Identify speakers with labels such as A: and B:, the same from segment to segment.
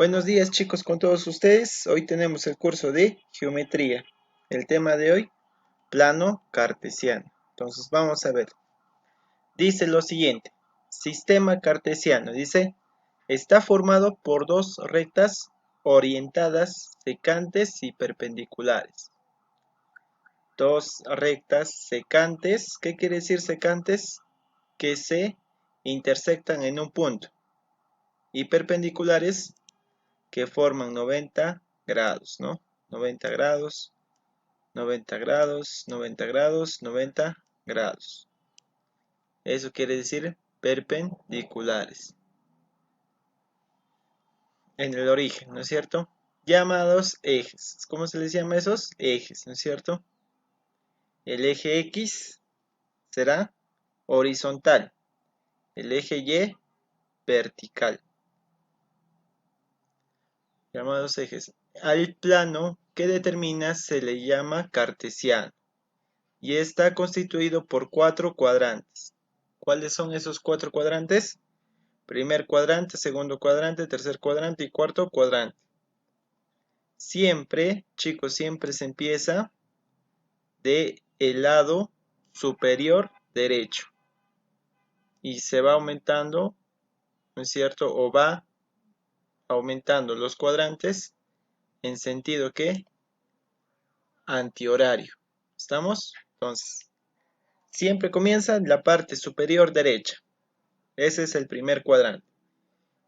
A: Buenos días chicos con todos ustedes. Hoy tenemos el curso de geometría. El tema de hoy, plano cartesiano. Entonces vamos a ver. Dice lo siguiente. Sistema cartesiano. Dice, está formado por dos rectas orientadas, secantes y perpendiculares. Dos rectas secantes. ¿Qué quiere decir secantes? Que se intersectan en un punto. Y perpendiculares que forman 90 grados, ¿no? 90 grados, 90 grados, 90 grados, 90 grados. Eso quiere decir perpendiculares en el origen, ¿no es cierto? Llamados ejes. ¿Cómo se les llama esos? Ejes, ¿no es cierto? El eje X será horizontal, el eje Y vertical. Llamados ejes. Al plano que determina se le llama cartesiano y está constituido por cuatro cuadrantes. ¿Cuáles son esos cuatro cuadrantes? Primer cuadrante, segundo cuadrante, tercer cuadrante y cuarto cuadrante. Siempre, chicos, siempre se empieza de el lado superior derecho y se va aumentando, ¿no es cierto? O va aumentando los cuadrantes en sentido que antihorario. ¿Estamos? Entonces, siempre comienza en la parte superior derecha. Ese es el primer cuadrante.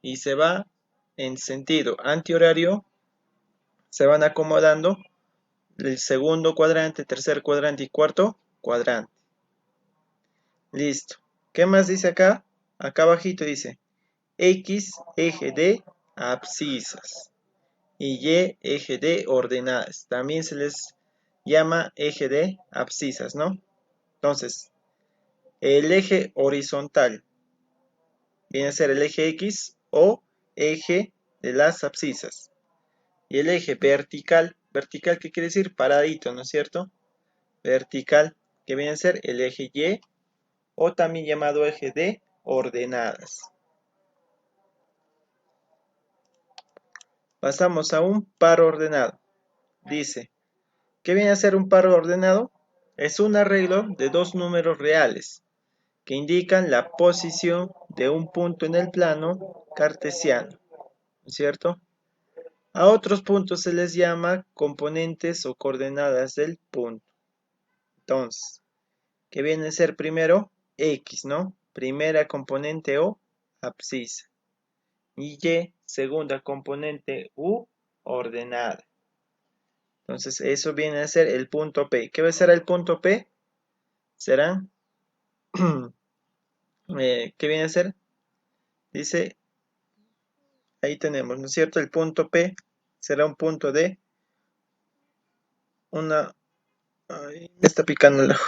A: Y se va en sentido antihorario, se van acomodando el segundo cuadrante, tercer cuadrante y cuarto cuadrante. Listo. ¿Qué más dice acá? Acá abajito dice X eje de abscisas y Y eje de ordenadas. También se les llama eje de abscisas, ¿no? Entonces, el eje horizontal viene a ser el eje X o eje de las abscisas. Y el eje vertical, vertical ¿qué quiere decir? Paradito, ¿no es cierto? Vertical, que viene a ser el eje Y o también llamado eje de ordenadas. Pasamos a un par ordenado. Dice, ¿qué viene a ser un par ordenado? Es un arreglo de dos números reales que indican la posición de un punto en el plano cartesiano, ¿no es cierto? A otros puntos se les llama componentes o coordenadas del punto. Entonces, ¿qué viene a ser primero? X, ¿no? Primera componente o abscisa. Y Y, segunda componente U ordenada. Entonces, eso viene a ser el punto P. ¿Qué va a ser el punto P? Serán, ¿qué viene a ser? Dice, ahí tenemos, ¿no es cierto? El punto P será un punto de una... Ay, me está picando la...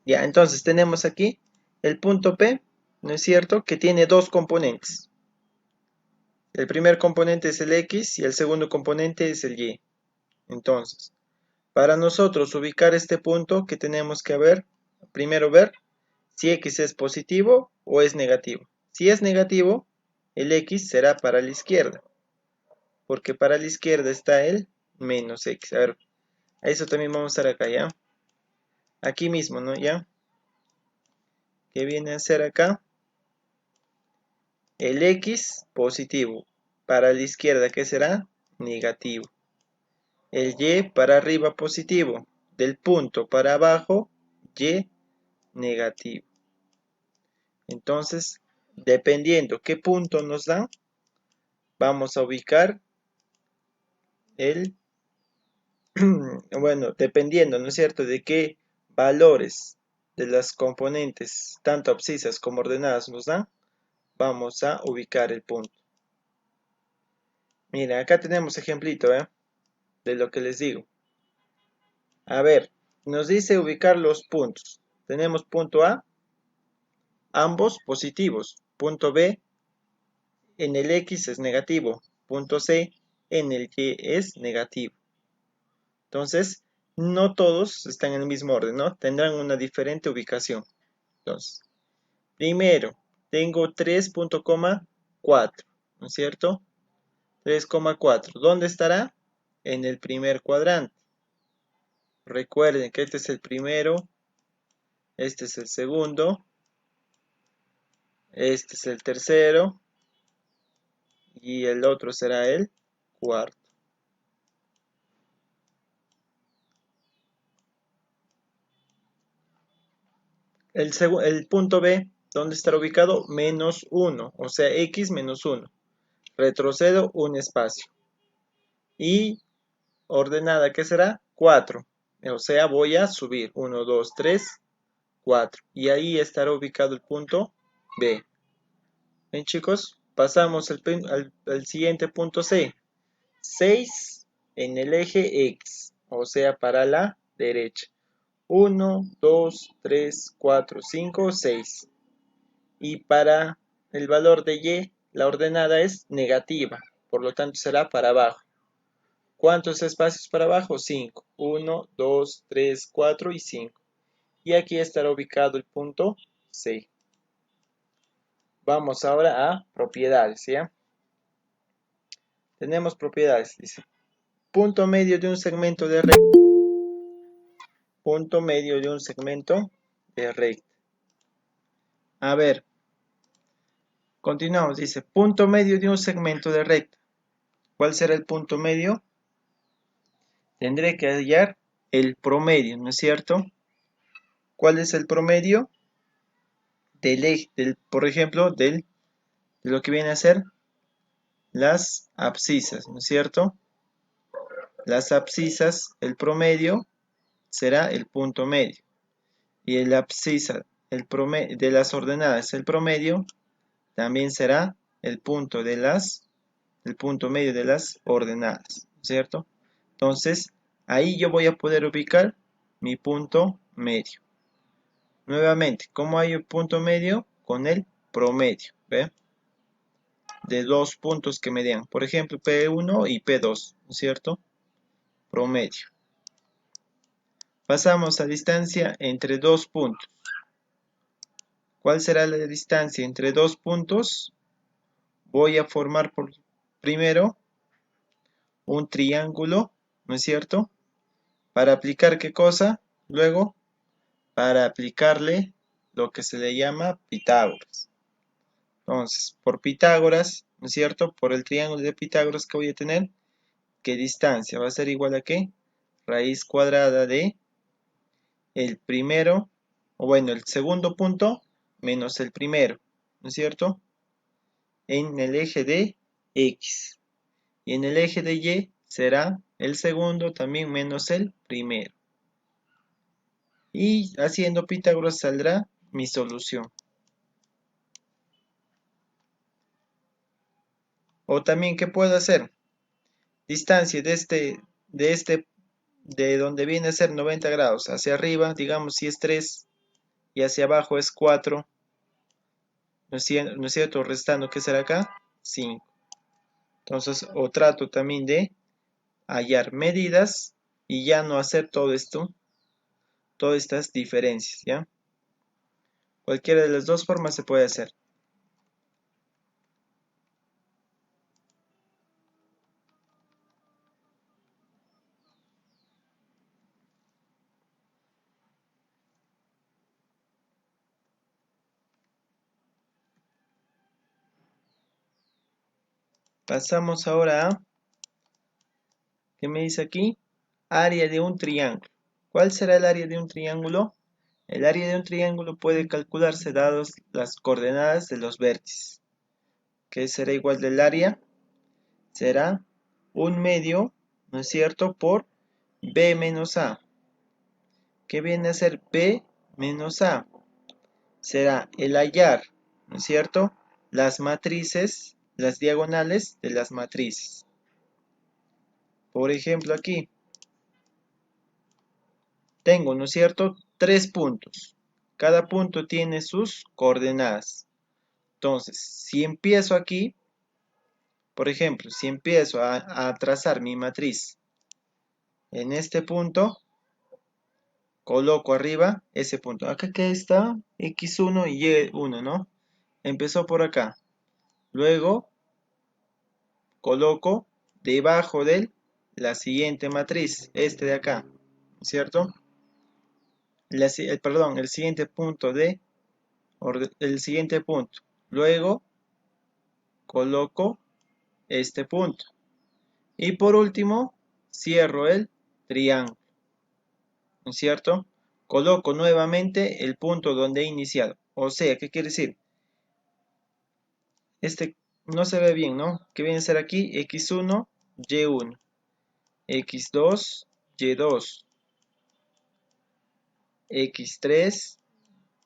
A: Ya, entonces tenemos aquí el punto P, ¿no es cierto? Que tiene dos componentes. El primer componente es el X y el segundo componente es el Y. Entonces, para nosotros ubicar este punto, ¿qué tenemos que ver? Primero ver si X es positivo o es negativo. Si es negativo, el X será para la izquierda, porque para la izquierda está el menos X. A ver, a eso también vamos a estar acá, ¿ya? Aquí mismo, ¿no? ¿Ya? ¿Qué viene a ser acá? El X positivo. Para la izquierda, ¿qué será? Negativo. El Y para arriba positivo. Del punto para abajo, Y negativo. Entonces, dependiendo qué punto nos dan, vamos a ubicar el, bueno, dependiendo, ¿no es cierto?, de qué valores de las componentes, tanto abscisas como ordenadas nos dan, vamos a ubicar el punto. Miren, acá tenemos ejemplito, de lo que les digo. A ver, nos dice ubicar los puntos. Tenemos punto A, ambos positivos. Punto B, en el X es negativo. Punto C, en el Y es negativo. Entonces, no todos están en el mismo orden, ¿no? Tendrán una diferente ubicación. Entonces, primero, tengo 3.4, ¿no es cierto? 3,4. ¿Dónde estará? En el primer cuadrante. Recuerden que este es el primero, este es el segundo, este es el tercero y el otro será el cuarto. El punto B, ¿dónde estará ubicado? Menos 1, o sea, x menos 1. Retrocedo un espacio. Y ordenada, ¿qué será? 4. O sea, voy a subir 1, 2, 3, 4. Y ahí estará ubicado el punto B. Bien, chicos, pasamos al siguiente punto C. 6 en el eje X, o sea, para la derecha. 1, 2, 3, 4, 5, 6. Y para el valor de Y, la ordenada es negativa, por lo tanto será para abajo. ¿Cuántos espacios para abajo? 5. 1, 2, 3, 4 y 5. Y aquí estará ubicado el punto C. Vamos ahora a propiedades, ¿ya? Tenemos propiedades, dice. Punto medio de un segmento de recta. Punto medio de un segmento de recta. A ver, continuamos, dice. Punto medio de un segmento de recta. ¿Cuál será el punto medio? Tendré que hallar el promedio, ¿no es cierto? ¿Cuál es el promedio? Del eje, por ejemplo, de lo que viene a ser las abscisas, ¿no es cierto? Las abscisas, el promedio será el punto medio. Y el abscisa el promedio, de las ordenadas, el promedio, también será el punto medio de las ordenadas, ¿cierto? Entonces, ahí yo voy a poder ubicar mi punto medio. Nuevamente, ¿cómo hay un punto medio? Con el promedio, ¿ve? De dos puntos que median, por ejemplo, P1 y P2, ¿no es cierto? Promedio. Pasamos a distancia entre dos puntos. ¿Cuál será la distancia entre dos puntos? Voy a formar primero un triángulo, ¿no es cierto? ¿Para aplicar qué cosa? Luego, para aplicarle lo que se le llama Pitágoras. Entonces, por Pitágoras, ¿no es cierto? Por el triángulo de Pitágoras que voy a tener, ¿qué distancia? Va a ser igual a ¿qué? Raíz cuadrada de el primero, o bueno, el segundo punto menos el primero, ¿no es cierto? En el eje de X. Y en el eje de Y será el segundo también menos el primero. Y haciendo Pitágoras saldrá mi solución. O también, ¿qué puedo hacer? Distancia de donde viene a ser 90 grados hacia arriba, digamos si es 3 y hacia abajo es 4, ¿no es cierto? Restando, ¿qué será acá? 5. Entonces, o trato también de hallar medidas y ya no hacer todo esto, todas estas diferencias, ¿ya? Cualquiera de las dos formas se puede hacer. Pasamos ahora a, ¿qué me dice aquí? Área de un triángulo. ¿Cuál será el área de un triángulo? El área de un triángulo puede calcularse dadas las coordenadas de los vértices. ¿Qué será igual del área? Será un medio, ¿no es cierto?, por B menos A. ¿Qué viene a ser B menos A? Será el hallar, ¿no es cierto?, las matrices, las diagonales de las matrices. Por ejemplo, aquí tengo, ¿no es cierto?, 3 puntos. Cada punto tiene sus coordenadas. Entonces, si empiezo aquí, por ejemplo, si empiezo a trazar mi matriz en este punto, coloco arriba ese punto. Acá que está X1 y Y1, ¿no? Empezó por acá. Luego coloco debajo de la siguiente matriz, este de acá, ¿cierto? Perdón, el siguiente punto el siguiente punto. Luego coloco este punto. Y por último, cierro el triángulo, ¿no es cierto? Coloco nuevamente el punto donde he iniciado. O sea, ¿qué quiere decir? Este no se ve bien, ¿no? ¿Qué viene a ser aquí? X1, Y1, X2, Y2, X3,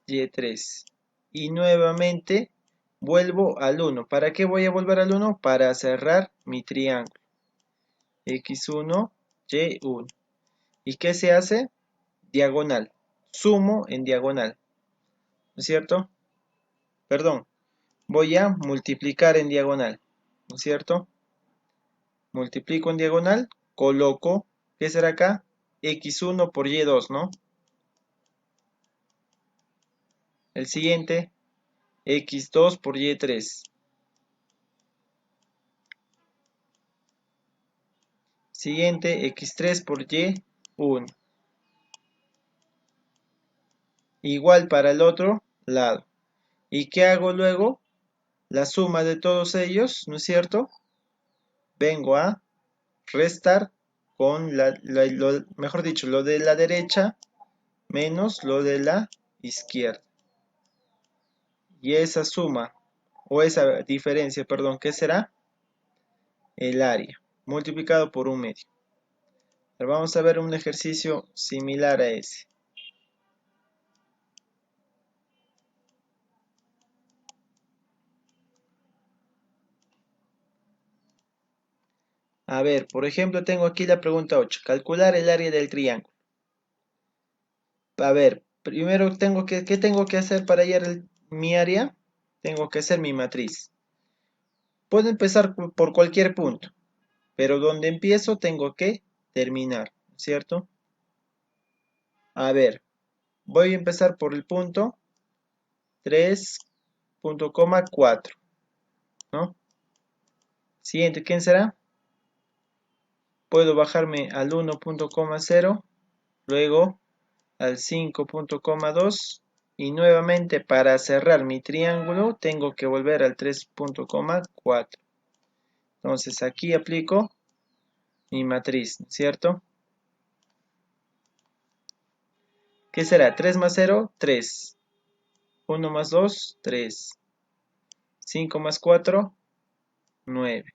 A: Y3. Y nuevamente vuelvo al 1. ¿Para qué voy a volver al 1? Para cerrar mi triángulo. X1, Y1. ¿Y qué se hace? Diagonal. Sumo en diagonal. ¿No es cierto? Perdón. Voy a multiplicar en diagonal. ¿No es cierto? Multiplico en diagonal. Coloco. ¿Qué será acá? X1 por Y2, ¿no? El siguiente. X2 por Y3. Siguiente. X3 por Y1. Igual para el otro lado. ¿Y qué hago luego? La suma de todos ellos, ¿no es cierto? Vengo a restar con mejor dicho, lo de la derecha menos lo de la izquierda. Y esa suma, o esa diferencia, perdón, ¿qué será? El área, multiplicado por un medio. Pero vamos a ver un ejercicio similar a ese. A ver, por ejemplo, tengo aquí la pregunta 8. Calcular el área del triángulo. A ver, primero ¿qué tengo que hacer para hallar mi área? Tengo que hacer mi matriz. Puedo empezar por cualquier punto, pero donde empiezo tengo que terminar, ¿cierto? A ver, voy a empezar por el punto 3.4, ¿no? Siguiente, ¿quién será? Puedo bajarme al 1.0, luego al 5.2 y nuevamente para cerrar mi triángulo tengo que volver al 3.4. Entonces aquí aplico mi matriz, ¿cierto? ¿Qué será? 3 más 0, 3. 1 más 2, 3. 5 más 4, 9.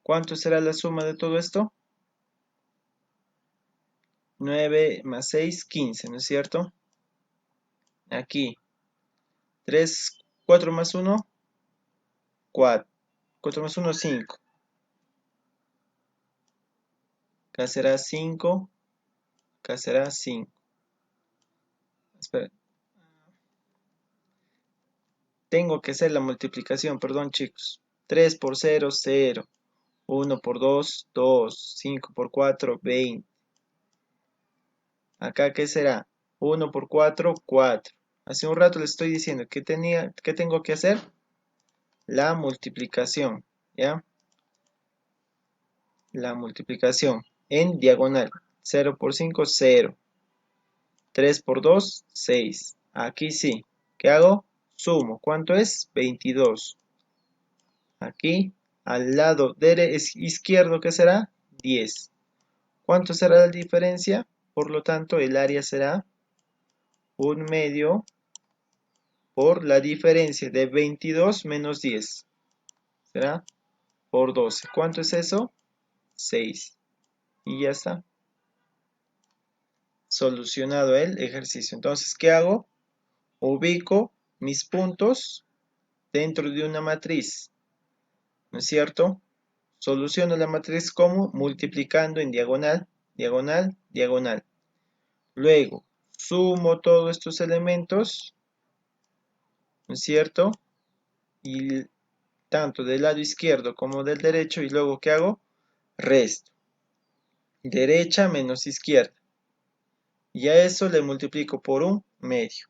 A: ¿Cuánto será la suma de todo esto? 9 más 6, 15, ¿no es cierto? Aquí, 3, 4 más 1, 4. 4 más 1, 5. Acá será 5, acá será 5. Espera. Tengo que hacer la multiplicación, perdón chicos. 3 por 0, 0. 1 por 2, 2. 5 por 4, 20. Acá, ¿qué será? 1 por 4, 4. Hace un rato les estoy diciendo que tengo que hacer la multiplicación, ¿ya? La multiplicación en diagonal. 0 por 5, 0. 3 por 2, 6. Aquí sí. ¿Qué hago? Sumo. ¿Cuánto es? 22. Aquí, al lado izquierdo, ¿qué será? 10. ¿Cuánto será la diferencia? Por lo tanto, el área será 1/2 por la diferencia de 22 menos 10. Será por 12. ¿Cuánto es eso? 6. Y ya está. Solucionado el ejercicio. Entonces, ¿qué hago? Ubico mis puntos dentro de una matriz. ¿No es cierto? Soluciono la matriz como multiplicando en diagonal, diagonal, diagonal. Luego, sumo todos estos elementos, ¿no es cierto? Y tanto del lado izquierdo como del derecho. Y luego, ¿qué hago? Resto. Derecha menos izquierda. Y a eso le multiplico por un medio.